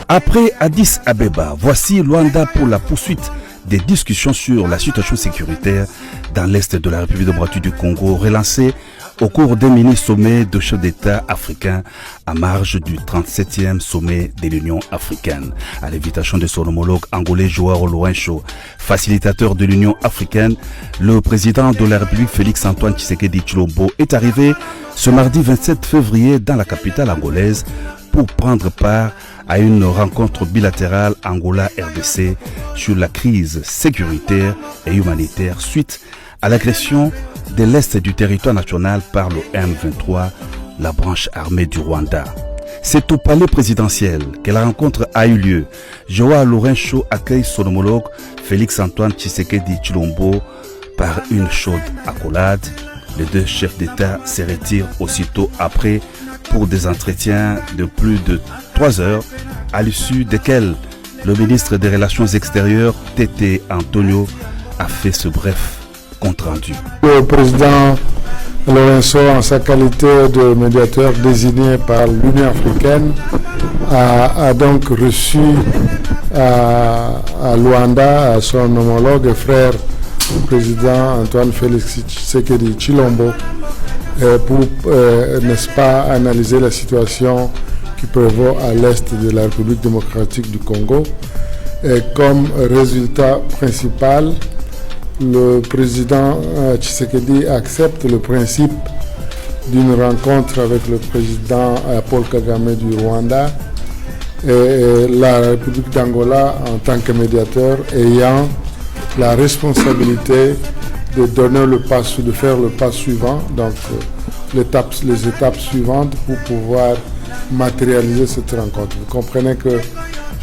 Après Addis Abeba, voici Luanda pour la poursuite des discussions sur la situation sécuritaire dans l'est de la République démocratique du Congo, relancée au cours des mini-sommets de chefs d'État africains à marge du 37e sommet de l'Union africaine. À l'invitation de son homologue angolais Joao Lourenço, facilitateur de l'Union africaine, le président de la République Félix-Antoine Tshisekedi Tshilombo est arrivé ce mardi 27 février dans la capitale angolaise pour prendre part à une rencontre bilatérale Angola-RDC sur la crise sécuritaire et humanitaire suite à l'agression de l'Est du territoire national par le M23, la branche armée du Rwanda. C'est au palais présidentiel que la rencontre a eu lieu. Joao Lourenço accueille son homologue Félix-Antoine Tshisekedi Tshilombo par une chaude accolade. Les deux chefs d'État se retirent aussitôt après pour des entretiens de plus de 3 heures, à l'issue desquels le ministre des Relations extérieures, Tété Antonio, a fait ce bref compte-rendu. Le président Lourenço, en sa qualité de médiateur désigné par l'Union africaine, a donc reçu à Luanda, à son homologue et frère, le président Antoine Félix Tshisekedi Tshilombo, pour, n'est-ce pas, analyser la situation qui prévaut à l'est de la République démocratique du Congo. Et comme résultat principal, le président Tshisekedi accepte le principe d'une rencontre avec le président Paul Kagame du Rwanda et la République d'Angola en tant que médiateur ayant la responsabilité de donner le pas, de faire le pas suivant, donc les étapes suivantes pour pouvoir matérialiser cette rencontre. Vous comprenez que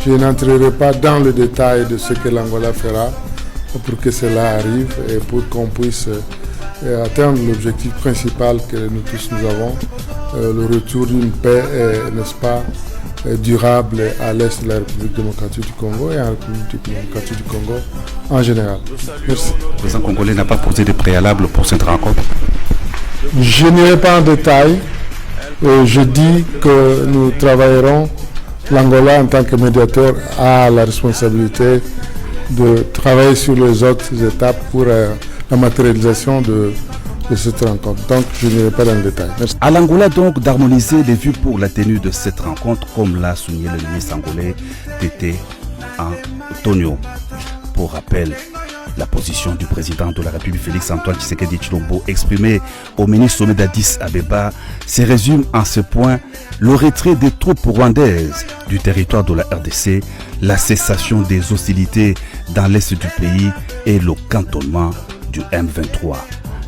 je n'entrerai pas dans le détail de ce que l'Angola fera pour que cela arrive et pour qu'on puisse atteindre l'objectif principal que nous tous nous avons, le retour d'une paix, n'est-ce pas, durable à l'est de la République démocratique du Congo et à la République démocratique du Congo en général. Merci. Le président congolais n'a pas posé de préalable pour cette rencontre. Je n'irai pas en détail. Je dis que nous travaillerons. L'Angola, en tant que médiateur, a la responsabilité de travailler sur les autres étapes pour la matérialisation de cette rencontre. Donc, je n'irai pas dans le détail. Merci. À l'Angola, donc, d'harmoniser les vues pour la tenue de cette rencontre, comme l'a souligné le ministre angolais Tété Antonio. Pour rappel, la position du président de la République Félix-Antoine Tshisekedi Tshilombo exprimée au mini-sommet d'Addis Abeba se résume en ce point: le retrait des troupes rwandaises du territoire de la RDC, la cessation des hostilités dans l'est du pays et le cantonnement du M23.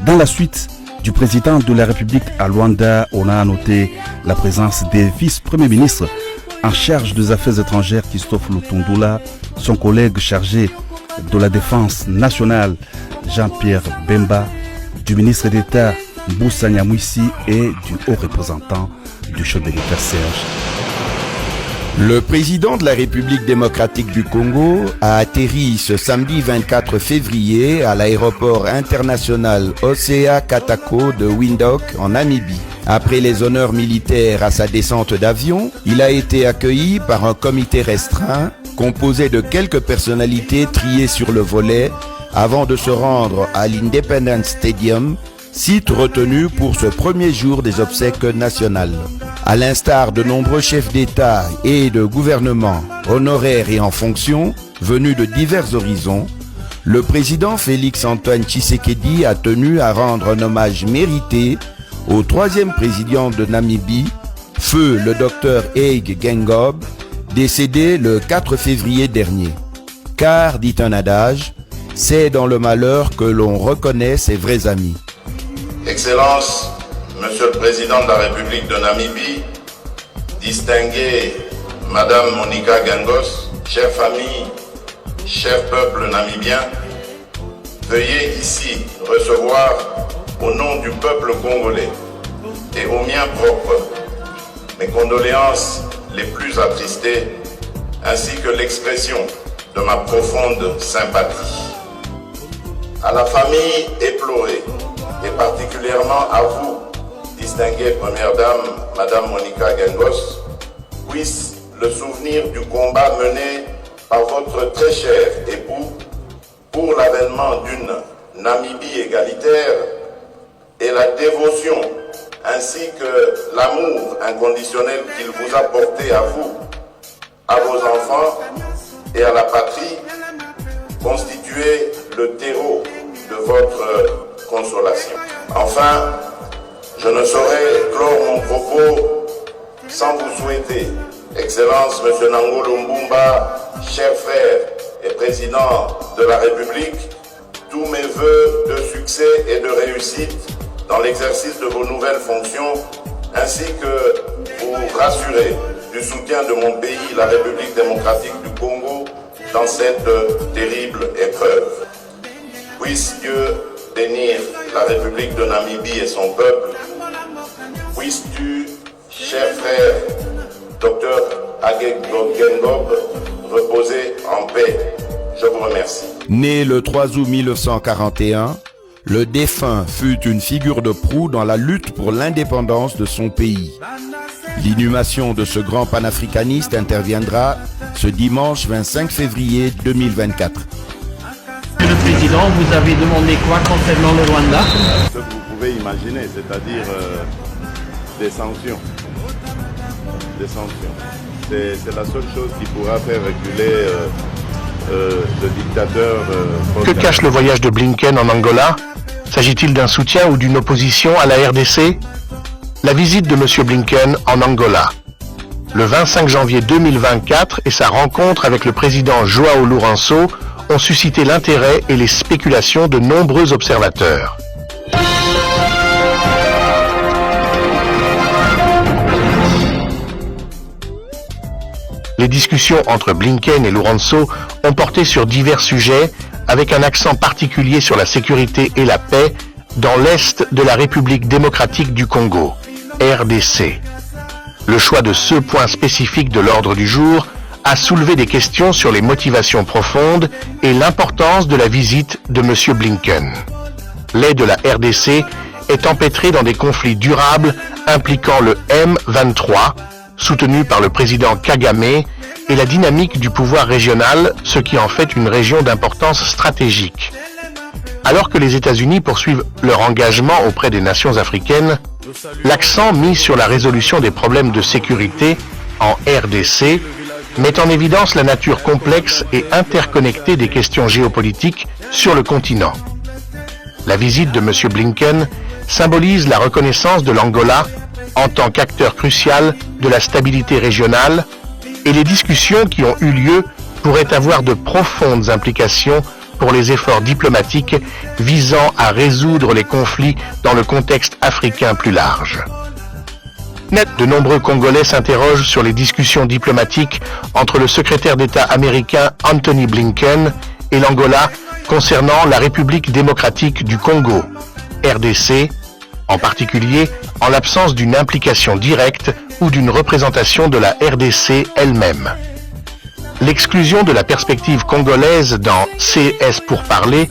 Dans la suite du président de la République à Luanda, on a noté la présence des vice-premiers ministres en charge des affaires étrangères Christophe Lutundula, son collègue chargé de la défense nationale Jean-Pierre Bemba, du ministre d'État Moussa Nyamwisi et du haut représentant du chef de l'État Serge. Le président de la République démocratique du Congo a atterri ce samedi 24 février à l'aéroport international Osea Katako de Windhoek en Namibie. Après les honneurs militaires à sa descente d'avion, il a été accueilli par un comité restreint composé de quelques personnalités triées sur le volet avant de se rendre à l'Independence Stadium, site retenu pour ce premier jour des obsèques nationales. À l'instar de nombreux chefs d'État et de gouvernement, honoraires et en fonction, venus de divers horizons, le président Félix-Antoine Tshisekedi a tenu à rendre un hommage mérité au 3e président de Namibie, feu le docteur Hage Geingob, décédé le 4 février dernier. Car, dit un adage, c'est dans le malheur que l'on reconnaît ses vrais amis. Excellences, Monsieur le Président de la République de Namibie, distinguée Madame Monica Gangos, chère famille, cher peuple namibien, veuillez ici recevoir au nom du peuple congolais et au mien propre mes condoléances les plus attristées ainsi que l'expression de ma profonde sympathie. À la famille éplorée, et particulièrement à vous, distinguée Première Dame, Madame Monica Gengos, puisse le souvenir du combat mené par votre très cher époux pour l'avènement d'une Namibie égalitaire et la dévotion ainsi que l'amour inconditionnel qu'il vous a porté à vous, à vos enfants et à la patrie, constituer le terreau de votre consolation. Enfin, je ne saurais clore mon propos sans vous souhaiter, Excellence Monsieur Nangolo Mbumba, cher frère et président de la République, tous mes vœux de succès et de réussite dans l'exercice de vos nouvelles fonctions, ainsi que vous rassurer du soutien de mon pays, la République démocratique du Congo, dans cette terrible épreuve. Puisse Dieu bénir la République de Namibie et son peuple. Puisses-tu, cher frère, Dr Ageg Gengob, reposer en paix. Je vous remercie. Né le 3 août 1941, le défunt fut une figure de proue dans la lutte pour l'indépendance de son pays. L'inhumation de ce grand panafricaniste interviendra ce dimanche 25 février 2024. Monsieur le Président, vous avez demandé quoi concernant le Rwanda? Ce que vous pouvez imaginer, c'est-à-dire des sanctions. Des sanctions. C'est la seule chose qui pourra faire reculer le dictateur. Que cache le voyage de Blinken en Angola? S'agit-il d'un soutien ou d'une opposition à la RDC? La visite de M. Blinken en Angola. Le 25 janvier 2024 et sa rencontre avec le président João Lourenço ont suscité l'intérêt et les spéculations de nombreux observateurs. Les discussions entre Blinken et Lourenço ont porté sur divers sujets, avec un accent particulier sur la sécurité et la paix dans l'Est de la République démocratique du Congo, RDC. Le choix de ce point spécifique de l'ordre du jour a soulevé des questions sur les motivations profondes et l'importance de la visite de M. Blinken. L'est de la RDC est empêtré dans des conflits durables impliquant le M23, soutenu par le président Kagame, et la dynamique du pouvoir régional, ce qui en fait une région d'importance stratégique. Alors que les États-Unis poursuivent leur engagement auprès des nations africaines, l'accent mis sur la résolution des problèmes de sécurité en RDC met en évidence la nature complexe et interconnectée des questions géopolitiques sur le continent. La visite de M. Blinken symbolise la reconnaissance de l'Angola en tant qu'acteur crucial de la stabilité régionale, et les discussions qui ont eu lieu pourraient avoir de profondes implications pour les efforts diplomatiques visant à résoudre les conflits dans le contexte africain plus large. De nombreux Congolais s'interrogent sur les discussions diplomatiques entre le secrétaire d'État américain Anthony Blinken et l'Angola concernant la République démocratique du Congo, RDC, en particulier en l'absence d'une implication directe ou d'une représentation de la RDC elle-même. L'exclusion de la perspective congolaise dans CS pourparlers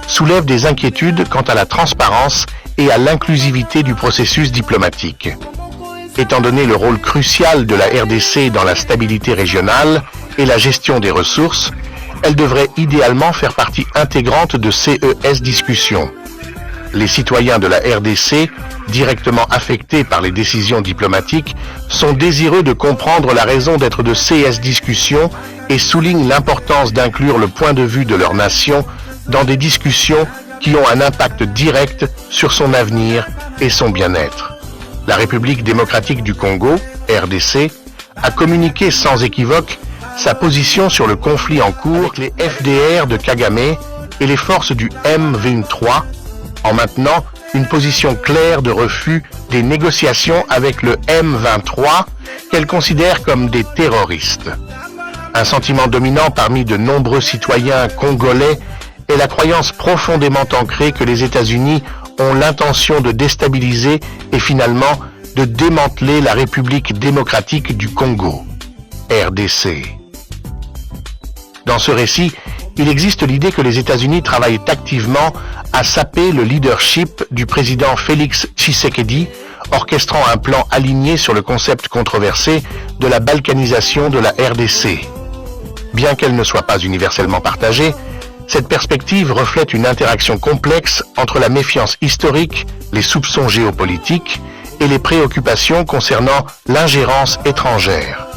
soulève des inquiétudes quant à la transparence et à l'inclusivité du processus diplomatique. Étant donné le rôle crucial de la RDC dans la stabilité régionale et la gestion des ressources, elle devrait idéalement faire partie intégrante de CES discussions. Les citoyens de la RDC, directement affectés par les décisions diplomatiques, sont désireux de comprendre la raison d'être de CS discussions et soulignent l'importance d'inclure le point de vue de leur nation dans des discussions qui ont un impact direct sur son avenir et son bien-être. La République démocratique du Congo, RDC, a communiqué sans équivoque sa position sur le conflit en cours avec les FDR de Kagame et les forces du M23, en maintenant une position claire de refus des négociations avec le M23 qu'elle considère comme des terroristes. Un sentiment dominant parmi de nombreux citoyens congolais est la croyance profondément ancrée que les États-Unis ont l'intention de déstabiliser et finalement de démanteler la République démocratique du Congo, RDC. Dans ce récit, il existe l'idée que les États-Unis travaillent activement à saper le leadership du président Félix Tshisekedi, orchestrant un plan aligné sur le concept controversé de la balkanisation de la RDC. Bien qu'elle ne soit pas universellement partagée, cette perspective reflète une interaction complexe entre la méfiance historique, les soupçons géopolitiques et les préoccupations concernant l'ingérence étrangère.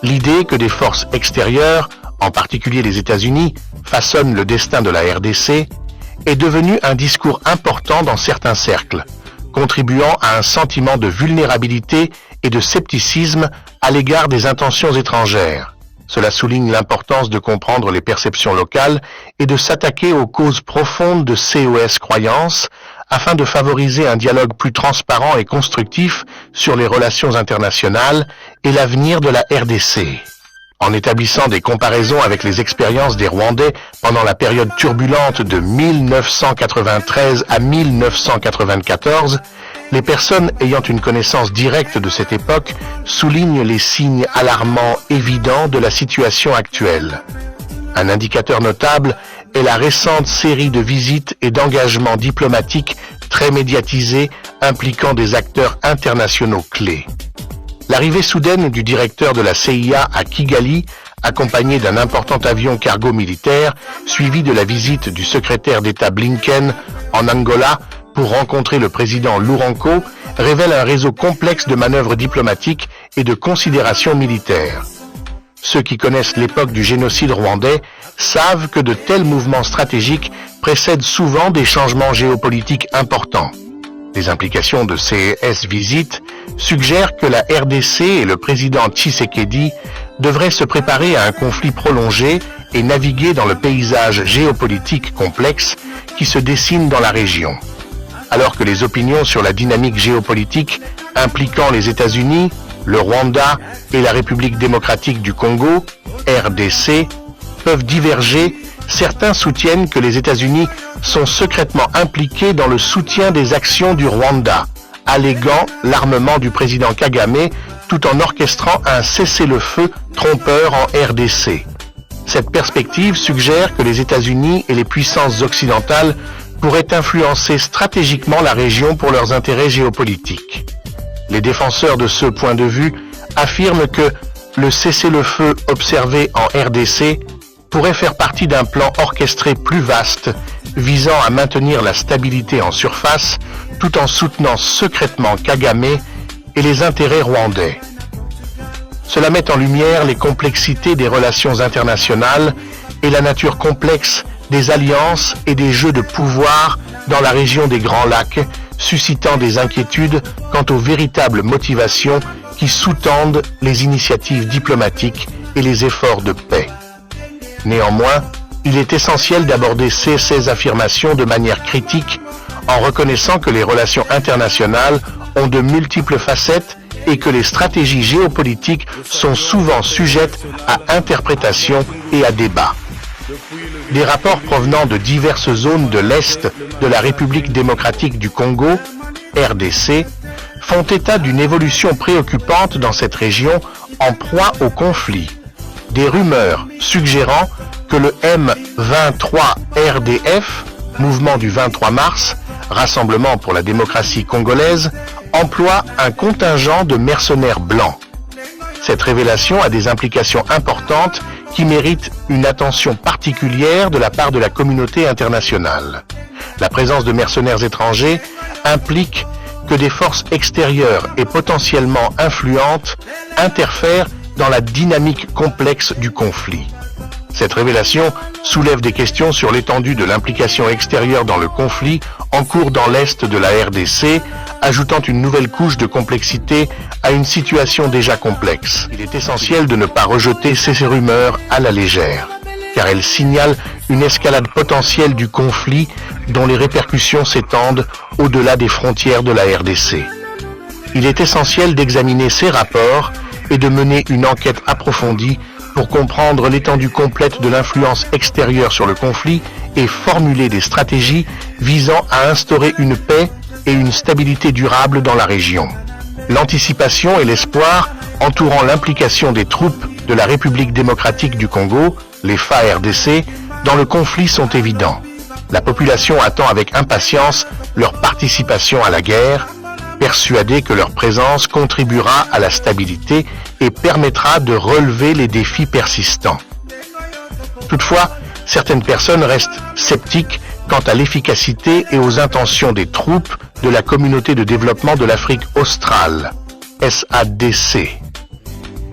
L'idée que des forces extérieures, en particulier les États-Unis, façonnent le destin de la RDC est devenue un discours important dans certains cercles, contribuant à un sentiment de vulnérabilité et de scepticisme à l'égard des intentions étrangères. Cela souligne l'importance de comprendre les perceptions locales et de s'attaquer aux causes profondes de COS croyances afin de favoriser un dialogue plus transparent et constructif sur les relations internationales et l'avenir de la RDC. En établissant des comparaisons avec les expériences des Rwandais pendant la période turbulente de 1993 à 1994, les personnes ayant une connaissance directe de cette époque soulignent les signes alarmants évidents de la situation actuelle. Un indicateur notable est la récente série de visites et d'engagements diplomatiques très médiatisés impliquant des acteurs internationaux clés. L'arrivée soudaine du directeur de la CIA à Kigali, accompagné d'un important avion cargo militaire, suivi de la visite du secrétaire d'État Blinken en Angola pour rencontrer le président Lourenço, révèle un réseau complexe de manœuvres diplomatiques et de considérations militaires. Ceux qui connaissent l'époque du génocide rwandais savent que de tels mouvements stratégiques précèdent souvent des changements géopolitiques importants. Les implications de ces visites suggèrent que la RDC et le président Tshisekedi devraient se préparer à un conflit prolongé et naviguer dans le paysage géopolitique complexe qui se dessine dans la région. Alors que les opinions sur la dynamique géopolitique impliquant les États-Unis, le Rwanda et la République démocratique du Congo, RDC, peuvent diverger, certains soutiennent que les États-Unis sont secrètement impliqués dans le soutien des actions du Rwanda, alléguant l'armement du président Kagame tout en orchestrant un cessez-le-feu trompeur en RDC. Cette perspective suggère que les États-Unis et les puissances occidentales pourraient influencer stratégiquement la région pour leurs intérêts géopolitiques. Les défenseurs de ce point de vue affirment que le cessez-le-feu observé en RDC pourrait faire partie d'un plan orchestré plus vaste visant à maintenir la stabilité en surface tout en soutenant secrètement Kagame et les intérêts rwandais. Cela met en lumière les complexités des relations internationales et la nature complexe des alliances et des jeux de pouvoir dans la région des Grands Lacs, suscitant des inquiétudes quant aux véritables motivations qui sous-tendent les initiatives diplomatiques et les efforts de paix. Néanmoins, il est essentiel d'aborder ces affirmations de manière critique en reconnaissant que les relations internationales ont de multiples facettes et que les stratégies géopolitiques sont souvent sujettes à interprétation et à débat. Des rapports provenant de diverses zones de l'Est de la République démocratique du Congo, RDC, font état d'une évolution préoccupante dans cette région en proie au conflit. Des rumeurs suggérant que le M23 RDF, mouvement du 23 mars, Rassemblement pour la démocratie congolaise, emploie un contingent de mercenaires blancs. Cette révélation a des implications importantes qui méritent une attention particulière de la part de la communauté internationale. La présence de mercenaires étrangers implique que des forces extérieures et potentiellement influentes interfèrent dans la dynamique complexe du conflit. Cette révélation soulève des questions sur l'étendue de l'implication extérieure dans le conflit en cours dans l'Est de la RDC, ajoutant une nouvelle couche de complexité à une situation déjà complexe. Il est essentiel de ne pas rejeter ces rumeurs à la légère, car elles signalent une escalade potentielle du conflit dont les répercussions s'étendent au-delà des frontières de la RDC. Il est essentiel d'examiner ces rapports et de mener une enquête approfondie pour comprendre l'étendue complète de l'influence extérieure sur le conflit et formuler des stratégies visant à instaurer une paix et une stabilité durable dans la région. L'anticipation et l'espoir entourant l'implication des troupes de la République démocratique du Congo, les FARDC, dans le conflit sont évidents. La population attend avec impatience leur participation à la guerre, persuadée que leur présence contribuera à la stabilité et permettra de relever les défis persistants. Toutefois, certaines personnes restent sceptiques quant à l'efficacité et aux intentions des troupes de la Communauté de développement de l'Afrique australe, SADC.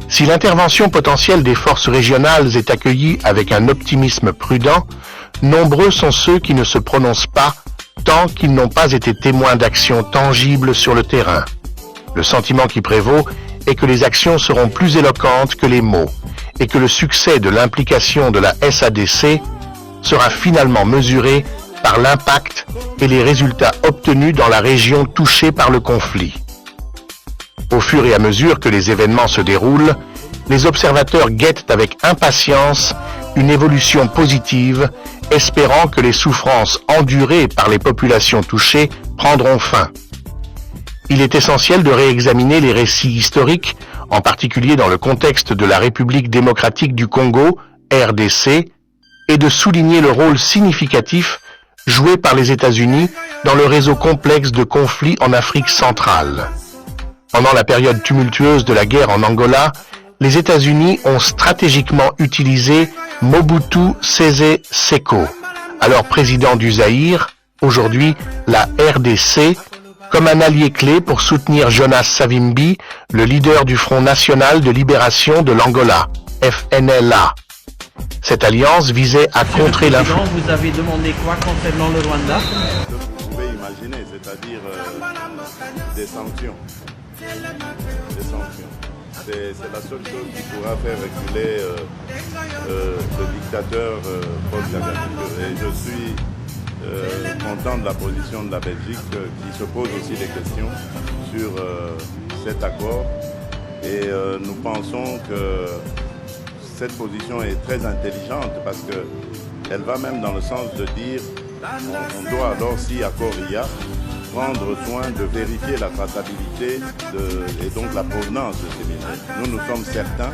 Si l'intervention potentielle des forces régionales est accueillie avec un optimisme prudent, nombreux sont ceux qui ne se prononcent pas tant qu'ils n'ont pas été témoins d'actions tangibles sur le terrain. Le sentiment qui prévaut est que les actions seront plus éloquentes que les mots et que le succès de l'implication de la SADC sera finalement mesuré par l'impact et les résultats obtenus dans la région touchée par le conflit. Au fur et à mesure que les événements se déroulent, les observateurs guettent avec impatience une évolution positive, espérant que les souffrances endurées par les populations touchées prendront fin. Il est essentiel de réexaminer les récits historiques, en particulier dans le contexte de la République démocratique du Congo, RDC, et de souligner le rôle significatif joué par les États-Unis dans le réseau complexe de conflits en Afrique centrale. Pendant la période tumultueuse de la guerre en Angola, les États-Unis ont stratégiquement utilisé Mobutu Sese Seko, alors président du Zaïre, aujourd'hui la RDC, comme un allié clé pour soutenir Jonas Savimbi, le leader du Front National de Libération de l'Angola, FNLA. Cette alliance visait à contrer l'influence. Vous avez demandé quoi concernant le Rwanda? Vous pouvez imaginer, c'est-à-dire des sanctions. Des sanctions. C'est la seule chose qui pourra faire reculer le dictateur Paul Kagame. Et je suis content de la position de la Belgique qui se pose aussi des questions sur cet accord. Et nous pensons que cette position est très intelligente parce qu'elle va même dans le sens de dire on doit alors, si accord il y a, prendre soin de vérifier la traçabilité et donc la provenance de ces minerais. Nous sommes certains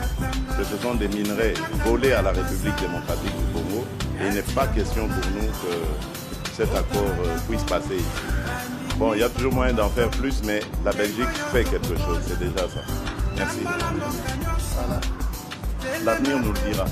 que ce sont des minerais volés à la République démocratique du Congo et il n'est pas question pour nous que cet accord puisse passer ici. Bon, il y a toujours moyen d'en faire plus, mais la Belgique fait quelque chose, c'est déjà ça. Merci. Voilà. L'avenir nous le dira.